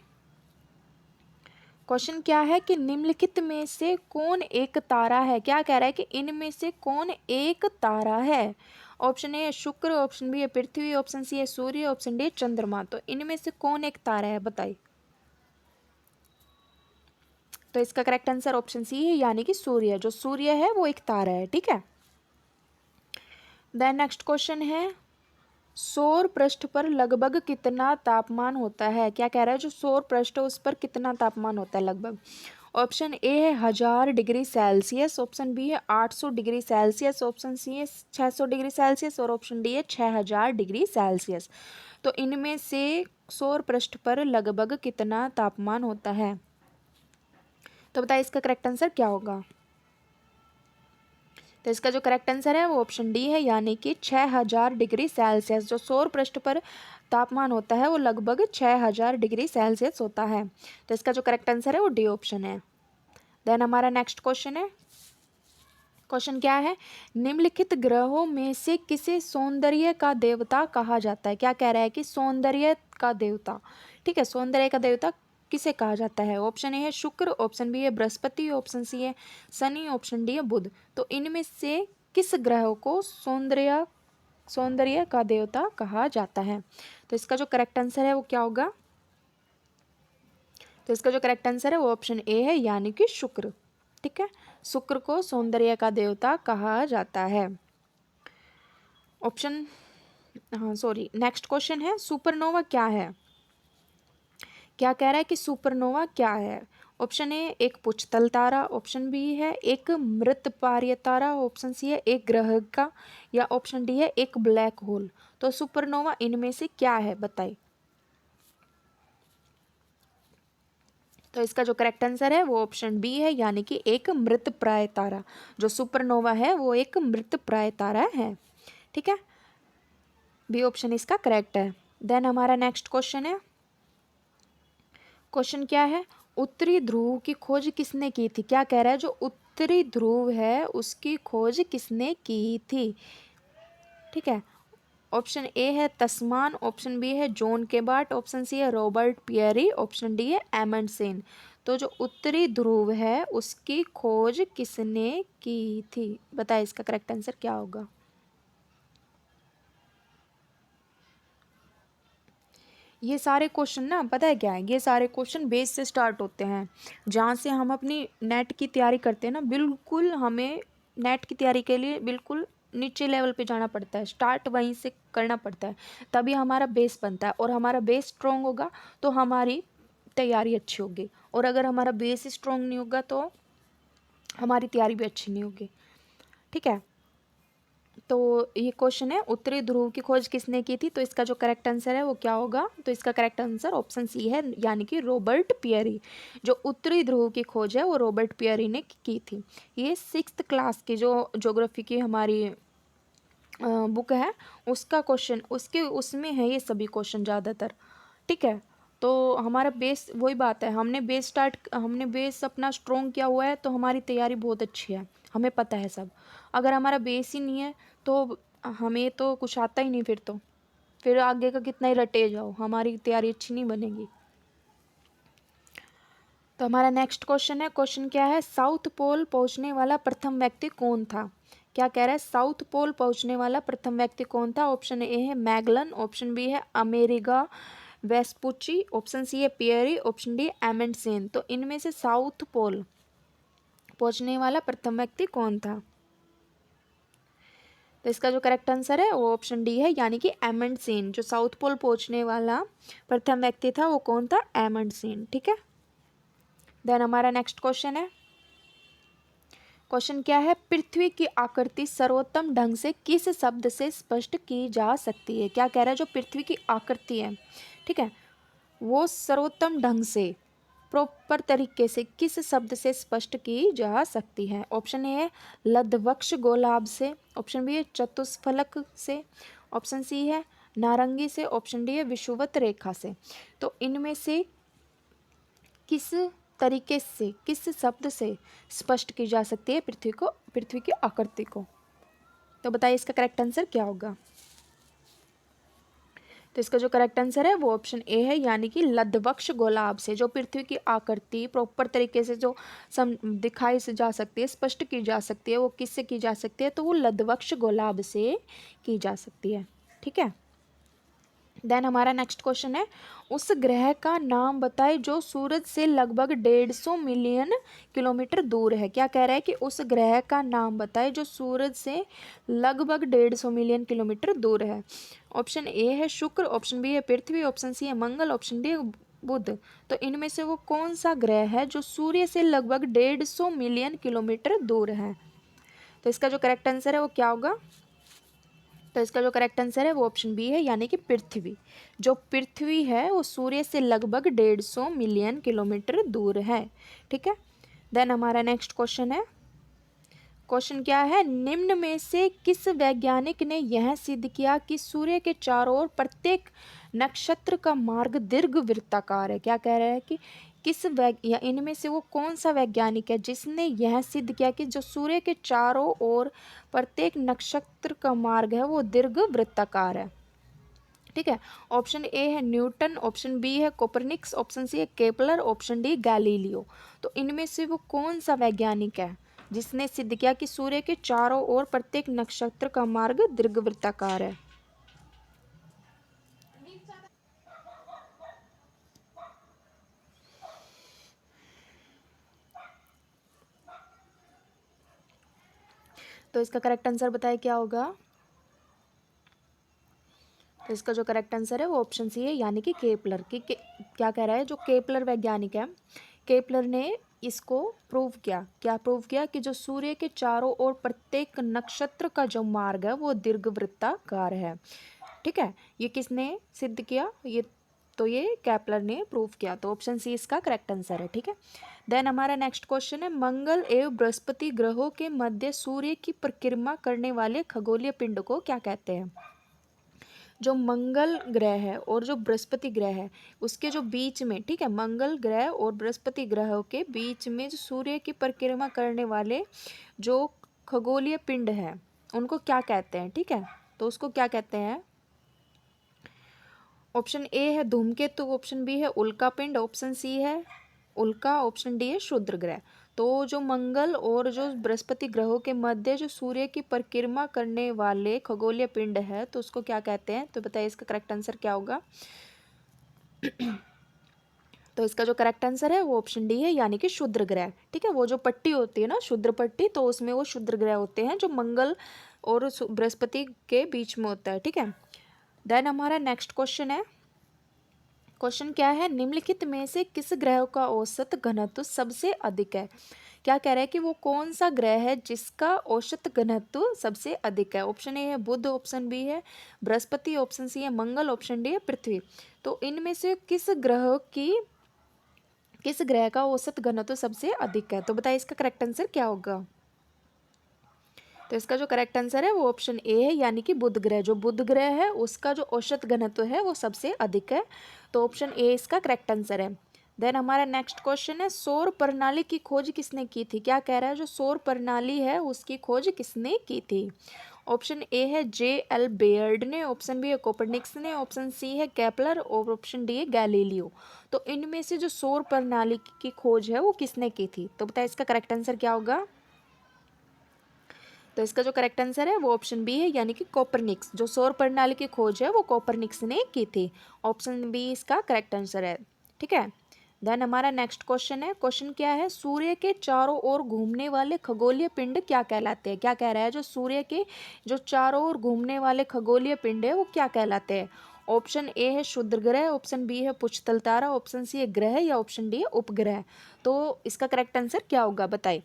क्वेश्चन क्या है कि निम्नलिखित में से कौन एक तारा है? क्या कह रहा है कि इनमें से कौन एक तारा है? ऑप्शन ए शुक्र, ऑप्शन बी है पृथ्वी, ऑप्शन सी है सूर्य, ऑप्शन डी चंद्रमा। तो इनमें से कौन एक तारा है बताइए? तो इसका करेक्ट आंसर ऑप्शन सी है, यानी कि सूर्य। जो सूर्य है वो एक तारा है। ठीक है, देन नेक्स्ट क्वेश्चन है, सौर पृष्ठ पर लगभग कितना तापमान होता है? क्या कह रहा है, जो सौर पृष्ठ है उस पर कितना तापमान होता है लगभग? ऑप्शन ए है 1000 डिग्री सेल्सियस, ऑप्शन बी है 800 डिग्री सेल्सियस, ऑप्शन सी है 600 डिग्री सेल्सियस और ऑप्शन डी है 6000 डिग्री सेल्सियस। तो इनमें से सौर पृष्ठ पर लगभग कितना तापमान होता है? तो बताइए इसका करेक्ट आंसर क्या होगा? तो इसका जो करेक्ट आंसर है वो ऑप्शन डी है, यानी कि 6000 डिग्री सेल्सियस। जो सौर पृष्ठ पर तापमान होता है वो लगभग 6000 डिग्री सेल्सियस होता है। तो इसका जो करेक्ट आंसर है वो डी ऑप्शन है। देन हमारा नेक्स्ट क्वेश्चन है, क्वेश्चन क्या है, निम्नलिखित ग्रहों में से किसे सौंदर्य का देवता कहा जाता है? क्या कह रहा है कि सौंदर्य का देवता, ठीक है, सौंदर्य का देवता किसे कहा जाता है? ऑप्शन ए है शुक्र, ऑप्शन बी है बृहस्पति, ऑप्शन सी है शनि, ऑप्शन डी है बुध। तो इनमें से किस ग्रह को सौंदर्य सौंदर्य का देवता कहा जाता है? तो इसका जो करेक्ट आंसर है वो क्या होगा? तो इसका जो करेक्ट आंसर है वो ऑप्शन ए है, यानी कि शुक्र। ठीक है, शुक्र को सौंदर्य का देवता कहा जाता है। ऑप्शन हाँ सॉरी, नेक्स्ट क्वेश्चन है, सुपरनोवा क्या है? क्या कह रहा है कि सुपरनोवा क्या है? ऑप्शन ए एक पुच्छतल तारा, ऑप्शन बी है एक मृतपार्य तारा, ऑप्शन सी है एक ग्रह का, या ऑप्शन डी है एक ब्लैक होल। तो सुपरनोवा इनमें से क्या है बताइए? तो इसका जो करेक्ट आंसर है वो ऑप्शन बी है, यानी कि एक मृतप्राय तारा। जो सुपरनोवा है वो एक मृतप्राय तारा है। ठीक है, बी ऑप्शन इसका करेक्ट है। देन हमारा नेक्स्ट क्वेश्चन है, क्वेश्चन क्या है, उत्तरी ध्रुव की खोज किसने की थी? क्या कह रहा है, जो उत्तरी ध्रुव है उसकी खोज किसने की थी? ठीक है, ऑप्शन ए है तस्मान, ऑप्शन बी है जॉन केबार्ट, ऑप्शन सी है रॉबर्ट पियरी, ऑप्शन डी है एमंडसेन। तो जो उत्तरी ध्रुव है उसकी खोज किसने की थी? बताइए इसका करेक्ट आंसर क्या होगा? ये सारे क्वेश्चन ना पता है क्या है, ये सारे क्वेश्चन बेस से स्टार्ट होते हैं। जहाँ से हम अपनी नेट की तैयारी करते हैं ना, बिल्कुल हमें नेट की तैयारी के लिए बिल्कुल नीचे लेवल पे जाना पड़ता है, स्टार्ट वहीं से करना पड़ता है, तभी हमारा बेस बनता है। और हमारा बेस स्ट्रॉन्ग होगा तो हमारी तैयारी अच्छी होगी, और अगर हमारा बेस स्ट्रॉन्ग नहीं होगा तो हमारी तैयारी भी अच्छी नहीं होगी। ठीक है, तो ये क्वेश्चन है उत्तरी ध्रुव की खोज किसने की थी? तो इसका जो करेक्ट आंसर है वो क्या होगा? तो इसका करेक्ट आंसर ऑप्शन सी है, यानी कि रॉबर्ट पियरी। जो उत्तरी ध्रुव की खोज है वो रॉबर्ट पियरी ने की थी। ये 6th क्लास की जो ज्योग्राफी की हमारी बुक है उसका क्वेश्चन, उसके उसमें है ये सभी क्वेश्चन ज़्यादातर। ठीक है, तो हमारा बेस वही बात है, हमने बेस अपना स्ट्रॉन्ग किया हुआ है तो हमारी तैयारी बहुत अच्छी है, हमें पता है सब। अगर हमारा बेस ही नहीं है तो हमें तो कुछ आता ही नहीं, फिर आगे का कितना ही रटे जाओ हमारी तैयारी अच्छी नहीं बनेगी। तो हमारा नेक्स्ट क्वेश्चन है, क्वेश्चन क्या है, साउथ पोल पहुंचने वाला प्रथम व्यक्ति कौन था? क्या कह रहा है, साउथ पोल पहुंचने वाला प्रथम व्यक्ति कौन था? ऑप्शन ए है मैगलन, ऑप्शन बी है अमेरिका वेस्पुची, ऑप्शन सी है पियरी, ऑप्शन डी एमंडसेन। तो इनमें से साउथ पोल पहुंचने वाला प्रथम व्यक्ति कौन था? तो इसका जो करेक्ट आंसर है वो ऑप्शन डी है, यानी कि एमंडसेन। जो साउथ पोल पहुंचने वाला प्रथम व्यक्ति था वो कौन था? एमंडसेन। ठीक है, देन हमारा नेक्स्ट क्वेश्चन है। क्वेश्चन क्या है? पृथ्वी की आकृति सर्वोत्तम ढंग से किस शब्द से स्पष्ट की जा सकती है? क्या कह रहा है? जो पृथ्वी की आकृति है, ठीक है, वो सर्वोत्तम ढंग से, प्रॉपर तरीके से किस शब्द से स्पष्ट की जा सकती है? ऑप्शन ए है लद्धवक्ष गोलाभ से, ऑप्शन बी है चतुष्फलक से, ऑप्शन सी है नारंगी से, ऑप्शन डी है विषुवत रेखा से। तो इनमें से किस तरीके से, किस शब्द से स्पष्ट की जा सकती है पृथ्वी की आकृति को? तो बताइए इसका करेक्ट आंसर क्या होगा? तो इसका जो करेक्ट आंसर है वो ऑप्शन ए है, यानी कि लद्धवक्ष गोलाभ से। जो पृथ्वी की आकृति प्रॉपर तरीके से जो दिखाई से जा सकती है, स्पष्ट की जा सकती है, वो किससे की जा सकती है? तो वो लद्धवक्ष गोलाभ से की जा सकती है। ठीक है, देन हमारा नेक्स्ट क्वेश्चन है, उस ग्रह का नाम बताए जो सूरज से लगभग 150 मिलियन किलोमीटर दूर है। क्या कह रहा है? कि उस ग्रह का नाम बताए जो सूरज से लगभग 150 मिलियन किलोमीटर दूर है। ऑप्शन ए है शुक्र, ऑप्शन बी है पृथ्वी, ऑप्शन सी है मंगल, ऑप्शन डी है बुध। तो इनमें से वो कौन सा ग्रह है जो सूर्य से लगभग 150 मिलियन किलोमीटर दूर है? तो इसका जो करेक्ट आंसर है वो क्या होगा? तो इसका जो करेक्ट आंसर है वो ऑप्शन बी है, यानी कि पृथ्वी। जो पृथ्वी है वो सूर्य से लगभग 150 मिलियन किलोमीटर दूर है। ठीक है, देन हमारा नेक्स्ट क्वेश्चन है। क्वेश्चन क्या है? निम्न में से किस वैज्ञानिक ने यह सिद्ध किया कि सूर्य के चारों ओर प्रत्येक नक्षत्र का मार्ग दीर्घवृत्ताकार है? क्या कह रहा है कि या इनमें से वो कौन सा वैज्ञानिक है जिसने यह सिद्ध किया कि जो सूर्य के चारों ओर प्रत्येक नक्षत्र का मार्ग है वो दीर्घवृत्ताकार है? ठीक है, ऑप्शन ए है न्यूटन, ऑप्शन बी है कोपरनिक्स, ऑप्शन सी है केपलर, ऑप्शन डी गैलीलियो। तो इनमें से वो कौन सा वैज्ञानिक है जिसने सिद्ध किया कि सूर्य के चारों ओर प्रत्येक नक्षत्र का मार्ग दीर्घवृत्ताकार है? तो इसका करेक्ट आंसर बताए क्या होगा? तो इसका जो करेक्ट आंसर है वो ऑप्शन सी है, यानी कि केपलर। क्या कह रहा है? जो केपलर वैज्ञानिक है, केपलर ने इसको प्रूव किया। क्या प्रूव किया? कि जो सूर्य के चारों ओर प्रत्येक नक्षत्र का जो मार्ग है वो दीर्घवृत्ताकार है। ठीक है, ये किसने सिद्ध किया? ये केपलर ने प्रूव किया। तो ऑप्शन सी इसका करेक्ट आंसर है। ठीक है, देन हमारा नेक्स्ट क्वेश्चन है, मंगल एवं बृहस्पति ग्रहों के मध्य सूर्य की परिक्रमा करने वाले खगोलीय पिंड को क्या कहते हैं? जो मंगल ग्रह है और जो बृहस्पति ग्रह है उसके जो बीच में, ठीक है, मंगल ग्रह और बृहस्पति ग्रह के बीच में जो सूर्य की परिक्रमा करने वाले जो खगोलीय पिंड है उनको क्या कहते हैं? ठीक है, तो उसको क्या कहते हैं? ऑप्शन ए है धूमकेतु, ऑप्शन बी है उल्का पिंड, ऑप्शन सी है उल्का, ऑप्शन डी है क्षुद्र ग्रह। तो जो मंगल और जो बृहस्पति ग्रहों के मध्य जो सूर्य की परिक्रमा करने वाले खगोलीय पिंड है तो उसको क्या कहते हैं? तो बताइए इसका करेक्ट आंसर क्या होगा? तो इसका जो करेक्ट आंसर है वो ऑप्शन डी है, यानी कि क्षुद्र ग्रह। ठीक है, वो जो पट्टी होती है ना क्षुद्र पट्टी, तो उसमें वो क्षुद्र ग्रह होते हैं जो मंगल और बृहस्पति के बीच में होता है। ठीक है, देन हमारा नेक्स्ट क्वेश्चन है। क्वेश्चन क्या है? निम्नलिखित में से किस ग्रह का औसत घनत्व सबसे अधिक है? क्या कह रहा है कि वो कौन सा ग्रह है जिसका औसत घनत्व सबसे अधिक है? ऑप्शन ए है बुध, ऑप्शन बी है बृहस्पति, ऑप्शन सी है मंगल, ऑप्शन डी है पृथ्वी। तो इनमें से किस ग्रह का औसत घनत्व सबसे अधिक है? तो बताइए इसका करेक्ट आंसर क्या होगा? तो इसका जो करेक्ट आंसर है वो ऑप्शन ए है, यानी कि बुध ग्रह। जो बुध ग्रह है उसका जो औसत घनत्व है वो सबसे अधिक है। तो ऑप्शन ए इसका करेक्ट आंसर है। देन हमारा नेक्स्ट क्वेश्चन है, सौर प्रणाली की खोज किसने की थी? क्या कह रहा है? जो सौर प्रणाली है उसकी खोज किसने की थी? ऑप्शन ए है J.L. बेयर्ड ने, ऑप्शन बी है कोपरनिक्स ने, ऑप्शन सी है केपलर और ऑप्शन डी है गैलीलियो। तो इनमें से जो सौर प्रणाली की खोज है वो किसने की थी? तो बताइए इसका करेक्ट आंसर क्या होगा? तो इसका जो करेक्ट आंसर है वो ऑप्शन बी है, यानी कि कोपरनिक्स। जो सौर प्रणाली की खोज है वो कोपरनिक्स ने की थी। ऑप्शन बी इसका करेक्ट आंसर है। ठीक है, देन हमारा नेक्स्ट क्वेश्चन है, क्वेश्चन क्या है, सूर्य के चारों ओर घूमने वाले खगोलीय पिंड क्या कहलाते हैं। क्या कह रहा है, जो सूर्य के जो चारों ओर घूमने वाले खगोलीय पिंड है वो क्या कहलाते हैं। ऑप्शन ए है क्षुद्र ग्रह, ऑप्शन बी है पुच्छतल तारा, ऑप्शन सी है ग्रह, या ऑप्शन डी है उपग्रह। तो इसका करेक्ट आंसर क्या होगा बताइए।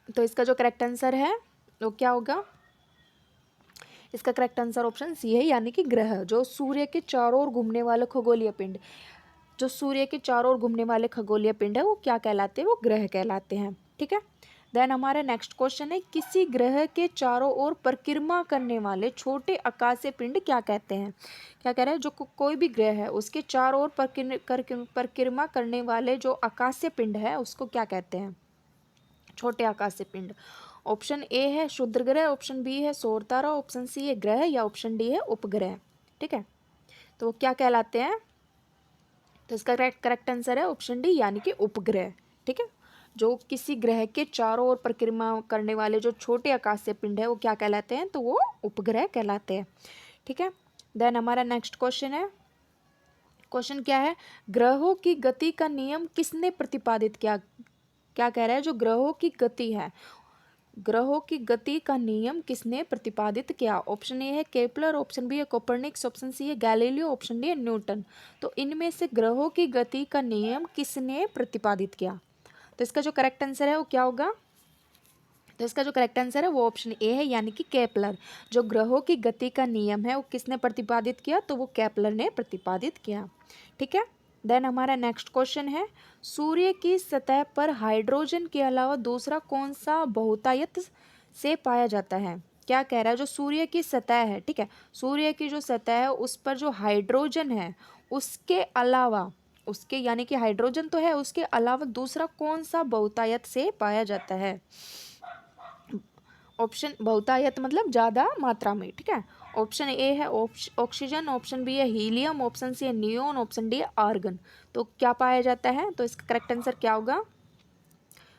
तो इसका जो करेक्ट आंसर है वो क्या होगा, इसका करेक्ट आंसर ऑप्शन सी है, यानी कि ग्रह। जो सूर्य के चारों ओर घूमने वाले खगोलीय पिंड, जो सूर्य के चारों ओर घूमने वाले खगोलीय पिंड है वो क्या कहलाते हैं, वो ग्रह कहलाते हैं। ठीक है। देन हमारा नेक्स्ट क्वेश्चन है, किसी ग्रह के चारों ओर परिक्रमा करने वाले छोटे आकाशीय पिंड क्या कहते हैं। क्या कह रहे हैं, जो कोई भी ग्रह है उसके चारों ओर परिक्रमा करने वाले जो आकाशीय पिंड है उसको क्या कहते हैं, छोटे आकाशीय पिंड। ऑप्शन ए है क्षुद्र ग्रह, ऑप्शन बी है सौर तारा, ऑप्शन सी है ग्रह, या ऑप्शन डी है उपग्रह। ठीक है। तो वो क्या कहलाते हैं, तो इसका करेक्ट आंसर है ऑप्शन डी, यानी कि उपग्रह। ठीक है। जो किसी ग्रह के चारों ओर परिक्रमा करने वाले जो छोटे आकाशीय पिंड है वो क्या कहलाते हैं, तो वो उपग्रह कहलाते हैं। ठीक है। देन हमारा नेक्स्ट क्वेश्चन है, क्वेश्चन क्या है, ग्रहों की गति का नियम किसने प्रतिपादित किया। क्या कह रहा है, जो ग्रहों की गति है, ग्रहों की गति का नियम किसने प्रतिपादित किया। ऑप्शन ए है केपलर, ऑप्शन बी है कोपरनिकस, ऑप्शन सी है गैलीलियो, ऑप्शन डी है न्यूटन। तो इनमें से ग्रहों की गति का नियम किसने प्रतिपादित किया। तो इसका जो करेक्ट आंसर है वो क्या होगा, तो इसका जो करेक्ट आंसर है वो ऑप्शन ए है, यानी कि केपलर। जो ग्रहों की गति का नियम है वो किसने प्रतिपादित किया, तो वो केपलर ने प्रतिपादित किया। ठीक है। देन हमारा नेक्स्ट क्वेश्चन है, सूर्य की सतह पर हाइड्रोजन के अलावा दूसरा कौन सा बहुतायत से पाया जाता है। क्या कह रहा है, जो सूर्य की सतह है, ठीक है, सूर्य की जो सतह है उस पर जो हाइड्रोजन है उसके अलावा, उसके यानी कि हाइड्रोजन तो है, उसके अलावा दूसरा कौन सा बहुतायत से पाया जाता है। ऑप्शन बहुतायत मतलब ज़्यादा मात्रा में। ठीक है। ऑप्शन ए है ऑक्सीजन, ऑप्शन बी है हीलियम, ऑप्शन सी है नियोन, ऑप्शन डी है आर्गन। तो क्या पाया जाता है, तो इसका करेक्ट आंसर क्या होगा,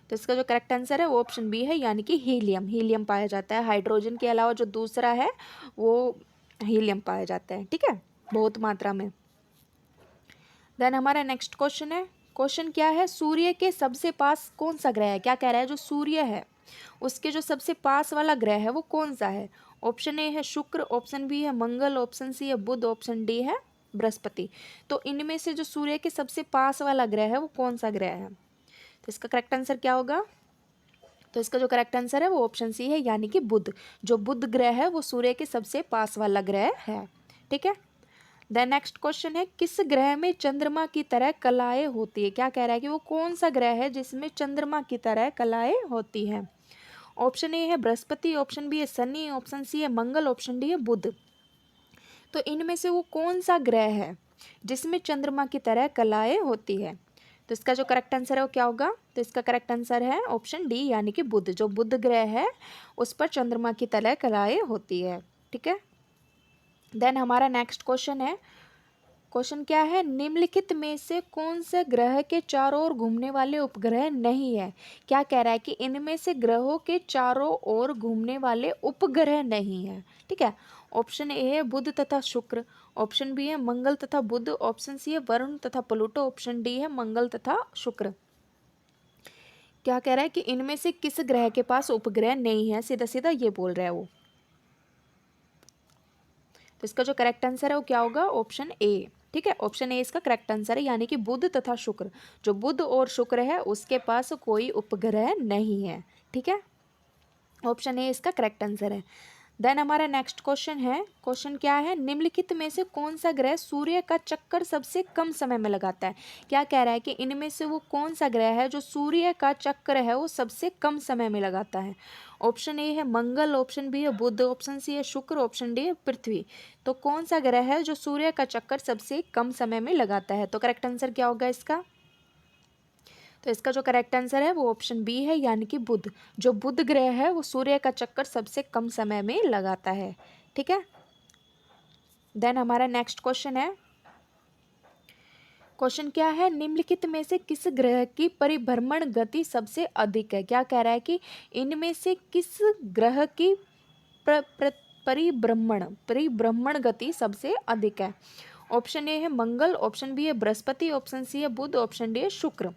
तो इसका जो करेक्ट आंसर है वो ऑप्शन बी है, यानी कि हीलियम। हीलियम पाया जाता है, हाइड्रोजन के अलावा जो दूसरा है वो हीलियम पाया जाता है। ठीक है, बहुत मात्रा में। देन हमारा नेक्स्ट क्वेश्चन है, क्वेश्चन क्या है, सूर्य के सबसे पास कौन सा ग्रह है। क्या कह रहा है, जो सूर्य है उसके जो सबसे पास वाला ग्रह है वो कौन सा है। ऑप्शन ए है शुक्र, ऑप्शन बी है मंगल, ऑप्शन सी है बुध, ऑप्शन डी है बृहस्पति। तो इनमें से जो सूर्य के सबसे पास वाला ग्रह है वो कौन सा ग्रह है। तो इसका करेक्ट आंसर क्या होगा, तो इसका जो करेक्ट आंसर है वो ऑप्शन सी है, यानी कि बुध। जो बुध ग्रह है वो सूर्य के सबसे पास वाला ग्रह है। ठीक है। देन नेक्स्ट क्वेश्चन है, किस ग्रह में चंद्रमा की तरह कलाएं होती है। क्या कह रहा है कि वो कौन सा ग्रह है जिसमें चंद्रमा की तरह कलाएं होती हैं। ऑप्शन ए है बृहस्पति, ऑप्शन बी है शनि, ऑप्शन सी है मंगल, ऑप्शन डी है बुध। तो इनमें से वो कौन सा ग्रह है जिसमें चंद्रमा की तरह कलाएं होती है। तो इसका जो करेक्ट आंसर है वो क्या होगा, तो इसका करेक्ट आंसर है ऑप्शन डी, यानी कि बुध। जो बुध ग्रह है उस पर चंद्रमा की तरह कलाएं होती है। ठीक है। देन हमारा नेक्स्ट क्वेश्चन है, क्वेश्चन क्या है, निम्नलिखित में से कौन से ग्रह के चारों ओर घूमने वाले उपग्रह नहीं है। क्या कह रहा है कि इनमें से ग्रहों के चारों ओर घूमने वाले उपग्रह नहीं है। ठीक है। ऑप्शन ए है बुध तथा शुक्र, ऑप्शन बी है मंगल तथा बुध, ऑप्शन सी है वरुण तथा प्लूटो, ऑप्शन डी है मंगल तथा शुक्र। क्या कह रहा है कि इनमें से किस ग्रह के पास उपग्रह नहीं है, सीधा सीधा ये बोल रहा है वो। तो इसका जो करेक्ट आंसर है वो क्या होगा, ऑप्शन ए। ठीक है, ऑप्शन ए इसका करेक्ट आंसर है, यानी कि बुध तथा शुक्र। जो बुध और शुक्र है उसके पास कोई उपग्रह नहीं है। ठीक है, ऑप्शन ए इसका करेक्ट आंसर है। देन हमारा नेक्स्ट क्वेश्चन है, क्वेश्चन क्या है, निम्नलिखित में से कौन सा ग्रह सूर्य का चक्कर सबसे कम समय में लगाता है। क्या कह रहा है कि इनमें से वो कौन सा ग्रह है जो सूर्य का चक्कर है वो सबसे कम समय में लगाता है। ऑप्शन ए है मंगल, ऑप्शन बी है बुध, ऑप्शन सी है शुक्र, ऑप्शन डी है पृथ्वी। तो कौन सा ग्रह है जो सूर्य का चक्कर सबसे कम समय में लगाता है। तो करेक्ट आंसर क्या होगा इसका, तो इसका जो करेक्ट आंसर है वो ऑप्शन बी है, यानी कि बुध। जो बुध ग्रह है वो सूर्य का चक्कर सबसे कम समय में लगाता है। ठीक है। देन हमारा नेक्स्ट क्वेश्चन है, क्वेश्चन क्या है, निम्नलिखित में से किस ग्रह की परिभ्रमण गति सबसे अधिक है। क्या कह रहा है कि इनमें से किस ग्रह की परिभ्रमण गति सबसे अधिक है। ऑप्शन ए है मंगल, ऑप्शन बी है बृहस्पति, ऑप्शन सी है बुध, ऑप्शन डी है शुक्र।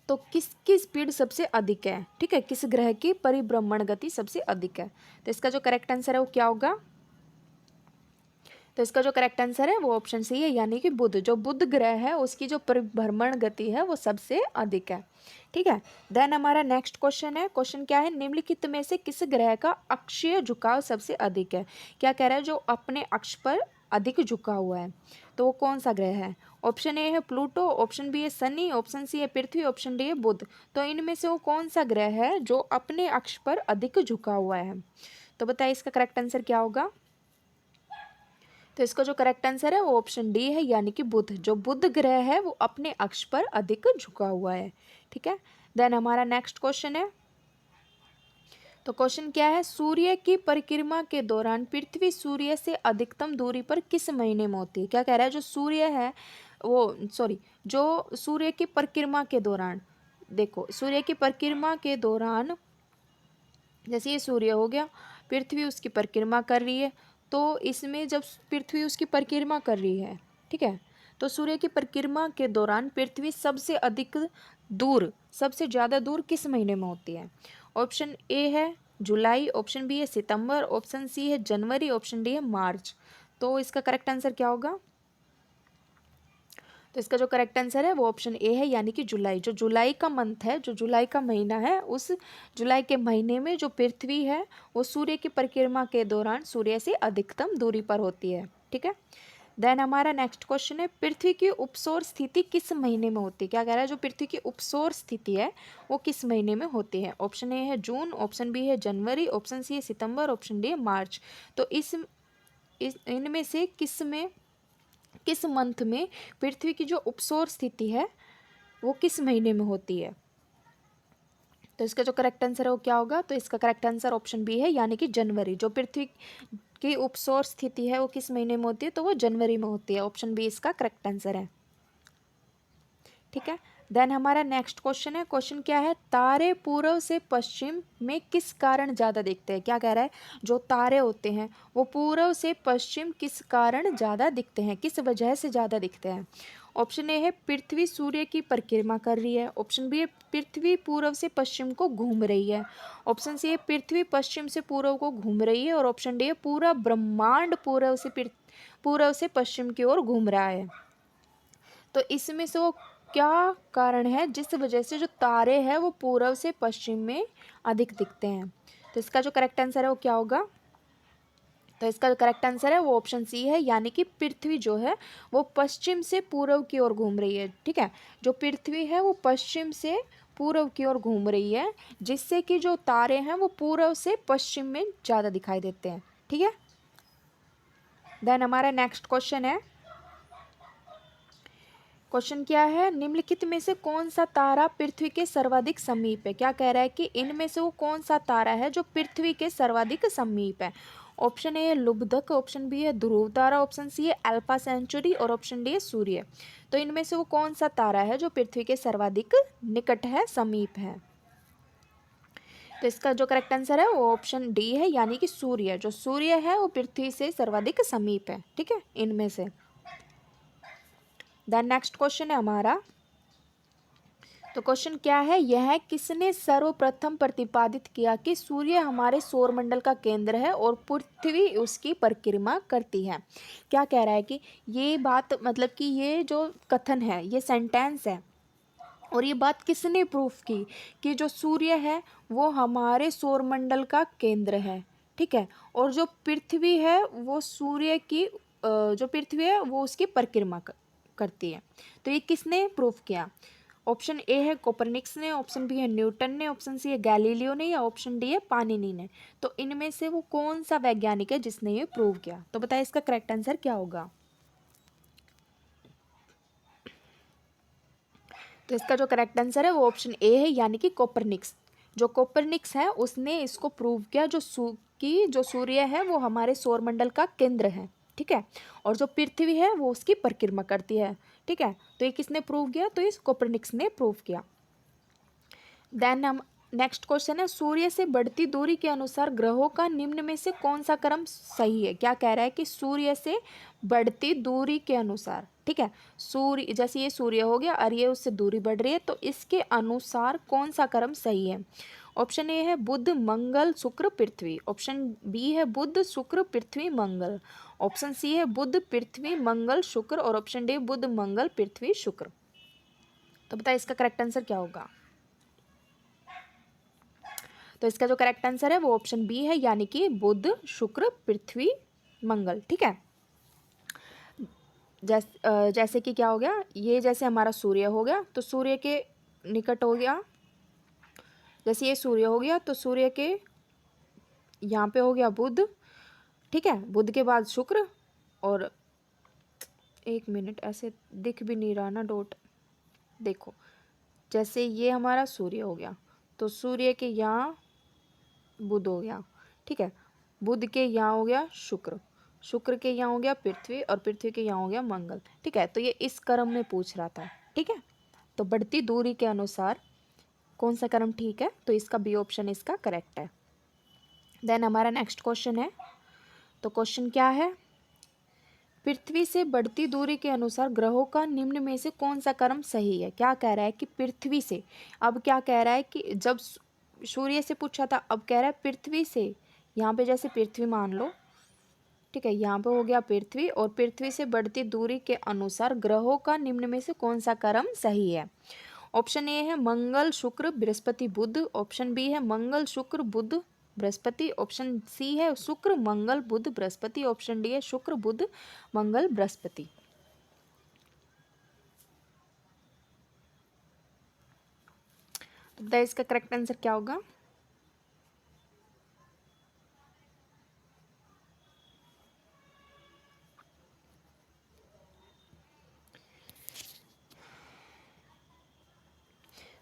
तो किसकी स्पीड सबसे अधिक है, ठीक है, किस ग्रह की परिभ्रमण गति सबसे अधिक है। तो इसका जो करेक्ट आंसर है वो क्या होगा, तो इसका जो करेक्ट आंसर है वो ऑप्शन सी है, यानी कि बुध। जो बुध ग्रह है उसकी जो परिभ्रमण गति है वो सबसे अधिक है, ठीक है। देन हमारा नेक्स्ट क्वेश्चन है, क्वेश्चन क्या है, निम्नलिखित में से किस ग्रह का अक्षीय झुकाव सबसे अधिक है। क्या कह रहा है, जो अपने अक्ष पर अधिक झुका हुआ है, तो वो कौन सा ग्रह है। ऑप्शन ए है प्लूटो, ऑप्शन बी है शनि, ऑप्शन सी है पृथ्वी, ऑप्शन डी है बुध। तो इनमें से वो कौन सा ग्रह है जो अपने अक्ष पर अधिक झुका हुआ है। तो बताइए इसका करेक्ट आंसर क्या होगा। तो इसका जो करेक्ट आंसर है वो ऑप्शन डी है, यानी कि बुध। जो बुध ग्रह है वो अपने अक्ष पर अधिक झुका हुआ है, ठीक है। देन हमारा नेक्स्ट क्वेश्चन है, तो क्वेश्चन क्या है, सूर्य की परिक्रमा के दौरान पृथ्वी सूर्य से अधिकतम दूरी पर किस महीने में होती है। क्या कह रहा है, जो सूर्य है वो जो सूर्य की परिक्रमा के दौरान, देखो सूर्य की परिक्रमा के दौरान, जैसे ये सूर्य हो गया, पृथ्वी उसकी परिक्रमा कर रही है, तो इसमें जब पृथ्वी उसकी परिक्रमा कर रही है, ठीक है, तो सूर्य की परिक्रमा के दौरान पृथ्वी सबसे अधिक दूर, सबसे ज़्यादा दूर किस महीने में होती है। ऑप्शन ए है जुलाई, ऑप्शन बी है सितंबर, ऑप्शन सी है जनवरी, ऑप्शन डी है मार्च। तो इसका करेक्ट आंसर क्या होगा। तो इसका जो करेक्ट आंसर है वो ऑप्शन ए है, यानी कि जुलाई। जो जुलाई का मंथ है, जो जुलाई का महीना है, उस जुलाई के महीने में जो पृथ्वी है वो सूर्य की परिक्रमा के दौरान सूर्य से अधिकतम दूरी पर होती है, ठीक है। देन हमारा नेक्स्ट क्वेश्चन है, पृथ्वी की उपसौर स्थिति किस महीने में होती है। क्या कह रहा है, जो पृथ्वी की उपसौर स्थिति है वो किस महीने में होती है। ऑप्शन ए है जून, ऑप्शन बी है जनवरी, ऑप्शन सी है सितंबर, ऑप्शन डी है मार्च। तो इस इनमें से किस मंथ में पृथ्वी की जो उपसौर स्थिति है वो किस महीने में होती है। तो इसका जो करेक्ट आंसर है वो क्या होगा। तो इसका करेक्ट आंसर ऑप्शन बी है, यानी कि जनवरी। जो पृथ्वी की उपसौर स्थिति है वो किस महीने में होती है, तो वो जनवरी में होती है। ऑप्शन बी इसका करेक्ट आंसर है, ठीक है। देन हमारा नेक्स्ट क्वेश्चन है, क्वेश्चन क्या है, तारे पूर्व से पश्चिम में किस कारण ज़्यादा दिखते हैं। क्या कह रहा है, जो तारे होते हैं वो पूर्व से पश्चिम किस कारण ज़्यादा दिखते हैं, किस वजह से ज़्यादा दिखते हैं। ऑप्शन ए है पृथ्वी सूर्य की परिक्रमा कर रही है, ऑप्शन बी है पृथ्वी पूर्व से पश्चिम को घूम रही है, ऑप्शन सी है पृथ्वी पश्चिम से पूर्व को घूम रही है, और ऑप्शन डी है पूरा ब्रह्मांड पूर्व से पश्चिम की ओर घूम रहा है। तो इसमें से वो क्या कारण है जिस वजह से जो तारे हैं वो पूर्व से पश्चिम में अधिक दिखते हैं। तो इसका जो करेक्ट आंसर है वो क्या होगा। तो इसका जो करेक्ट आंसर है वो ऑप्शन सी है, यानी कि पृथ्वी जो है वो पश्चिम से पूर्व की ओर घूम रही है, ठीक है। जो पृथ्वी है वो पश्चिम से पूर्व की ओर घूम रही है, जिससे कि जो तारे हैं वो पूर्व से पश्चिम में ज़्यादा दिखाई देते हैं, ठीक है। देन हमारा नेक्स्ट क्वेश्चन है, क्वेश्चन क्या है, निम्नलिखित में से कौन सा तारा पृथ्वी के सर्वाधिक समीप है। क्या कह रहा है कि इनमें से वो कौन सा तारा है जो पृथ्वी के सर्वाधिक समीप है। ऑप्शन ए है लुब्धक, ऑप्शन बी है ध्रुव तारा, ऑप्शन सी है अल्फा सेंचुरी, और ऑप्शन डी है सूर्य। तो इनमें से वो कौन सा तारा है जो पृथ्वी के सर्वाधिक निकट है, समीप है। तो इसका जो करेक्ट आंसर है वो ऑप्शन डी है, यानी कि सूर्य। जो सूर्य है वो पृथ्वी से सर्वाधिक समीप है, ठीक है, इनमें से। देन नेक्स्ट क्वेश्चन है हमारा, तो क्वेश्चन क्या है, यह किसने सर्वप्रथम प्रतिपादित किया कि सूर्य हमारे सौरमंडल का केंद्र है और पृथ्वी उसकी परिक्रमा करती है। क्या कह रहा है कि ये बात, मतलब कि ये जो कथन है, ये सेंटेंस है, और ये बात किसने प्रूफ की कि जो सूर्य है वो हमारे सौरमंडल का केंद्र है, ठीक है, और जो पृथ्वी है वो सूर्य की जो पृथ्वी है वो उसकी परिक्रमा करती है। तो ये किसने प्रूफ किया। ऑप्शन ए है कोपरनिक्स ने, ऑप्शन बी है न्यूटन ने, ऑप्शन सी है गैलीलियो ने, या ऑप्शन डी है पानिनी ने। तो इनमें से वो कौन सा वैज्ञानिक है जिसने ये प्रूव किया। तो बताइए इसका करेक्ट आंसर क्या होगा। तो इसका जो करेक्ट आंसर है वो ऑप्शन ए है, यानी कि कोपरनिक्स। जो कोपरनिक्स है उसने इसको प्रूव किया जो सूर्य है वो हमारे सौरमंडल का केंद्र है, ठीक है, और जो पृथ्वी है वो उसकी परिक्रमा करती है, ठीक है। तो ये किसने प्रूव किया, तो इस कोपरनिक्स ने प्रूव किया। देन नेक्स्ट क्वेश्चन है, सूर्य से बढ़ती दूरी के अनुसार ग्रहों का निम्न में से कौन सा क्रम सही है। क्या कह रहा है कि सूर्य से बढ़ती दूरी के अनुसार, ठीक है, सूर्य जैसे ये सूर्य हो गया और ये उससे दूरी बढ़ रही है, तो इसके अनुसार कौन सा क्रम सही है। ऑप्शन ए है बुध मंगल शुक्र पृथ्वी, ऑप्शन बी है बुध शुक्र पृथ्वी मंगल, ऑप्शन सी है बुध पृथ्वी मंगल शुक्र और ऑप्शन डी बुध मंगल पृथ्वी शुक्र। तो बताइए इसका करेक्ट आंसर क्या होगा। तो इसका जो करेक्ट आंसर है वो ऑप्शन बी है, यानी कि बुध शुक्र पृथ्वी मंगल। ठीक है, जैसे कि क्या हो गया, ये जैसे हमारा सूर्य हो गया तो सूर्य के निकट हो गया, जैसे ये सूर्य हो गया तो सूर्य के यहाँ पे हो गया बुध, ठीक है, बुध के बाद शुक्र, और एक मिनट ऐसे दिख भी नहीं रहा ना डॉट, देखो जैसे ये हमारा सूर्य हो गया तो सूर्य के यहाँ बुध हो गया, ठीक है, बुध के यहाँ हो गया शुक्र, शुक्र के यहाँ हो गया पृथ्वी और पृथ्वी के यहाँ हो गया मंगल। ठीक है, तो ये इस क्रम में पूछ रहा था। ठीक है, तो बढ़ती दूरी के अनुसार कौन सा क्रम ठीक है, तो इसका बी ऑप्शन इसका करेक्ट है। देन हमारा नेक्स्ट क्वेश्चन है, तो क्वेश्चन क्या है, पृथ्वी से बढ़ती दूरी के अनुसार ग्रहों का निम्न में से कौन सा क्रम सही है। क्या कह रहा है कि पृथ्वी से, अब क्या कह रहा है कि जब सूर्य से पूछा था, अब कह रहा है पृथ्वी से, यहाँ पे जैसे पृथ्वी मान लो, ठीक है, यहाँ पे हो गया पृथ्वी, और पृथ्वी से बढ़ती दूरी के अनुसार ग्रहों का निम्न में से कौन सा क्रम सही है। ऑप्शन ए है मंगल शुक्र बृहस्पति बुध, ऑप्शन बी है मंगल शुक्र बुध बृहस्पति, ऑप्शन सी है शुक्र मंगल बुध बृहस्पति, ऑप्शन डी है शुक्र बुध मंगल बृहस्पति। तो बताइए इसका करेक्ट आंसर क्या होगा।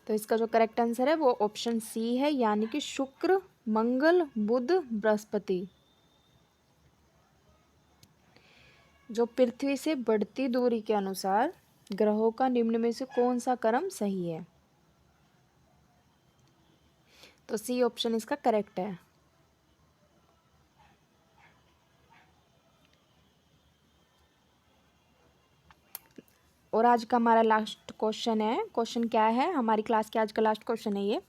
तो इसका जो करेक्ट आंसर है वो ऑप्शन सी है, यानी कि शुक्र मंगल बुध बृहस्पति। जो पृथ्वी से बढ़ती दूरी के अनुसार ग्रहों का निम्न में से कौन सा क्रम सही है, तो सी ऑप्शन इसका करेक्ट है। और आज का हमारा लास्ट क्वेश्चन है, क्वेश्चन क्या है, हमारी क्लास के आज का लास्ट क्वेश्चन है ये।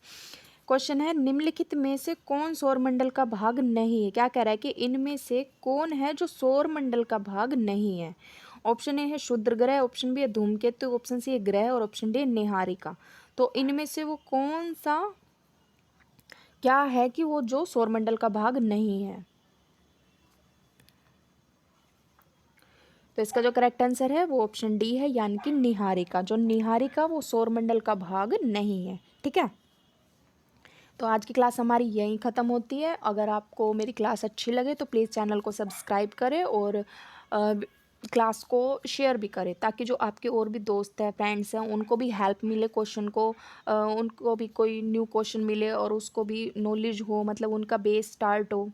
क्वेश्चन है, निम्नलिखित में से कौन सौरमंडल का भाग नहीं है। क्या कह रहा है कि इनमें से कौन है जो सौरमंडल का भाग नहीं है। ऑप्शन ए है क्षुद्र ग्रह, ऑप्शन बी है धूमकेतु, ऑप्शन सी है ग्रह और ऑप्शन डी है निहारिका। तो इनमें से वो कौन सा क्या है कि वो जो सौरमंडल का भाग नहीं है। तो इसका जो करेक्ट आंसर है वो ऑप्शन डी है, यानी कि निहारिका। जो निहारिका वो सौरमंडल का भाग नहीं है। ठीक है, तो आज की क्लास हमारी यहीं ख़त्म होती है। अगर आपको मेरी क्लास अच्छी लगे तो प्लीज़ चैनल को सब्सक्राइब करें और क्लास को शेयर भी करें, ताकि जो आपके और भी दोस्त हैं फ्रेंड्स हैं उनको भी हेल्प मिले, क्वेश्चन को उनको भी कोई न्यू क्वेश्चन मिले और उसको भी नॉलेज हो, मतलब उनका बेस स्टार्ट हो,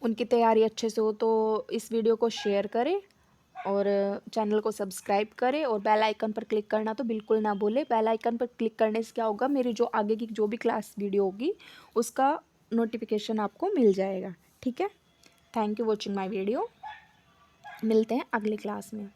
उनकी तैयारी अच्छे से हो। तो इस वीडियो को शेयर करें और चैनल को सब्सक्राइब करें और बेल आइकन पर क्लिक करना तो बिल्कुल ना भूलें। बेल आइकन पर क्लिक करने से क्या होगा, मेरी जो आगे की जो भी क्लास वीडियो होगी उसका नोटिफिकेशन आपको मिल जाएगा। ठीक है, thank you watching my video. मिलते हैं अगली क्लास में।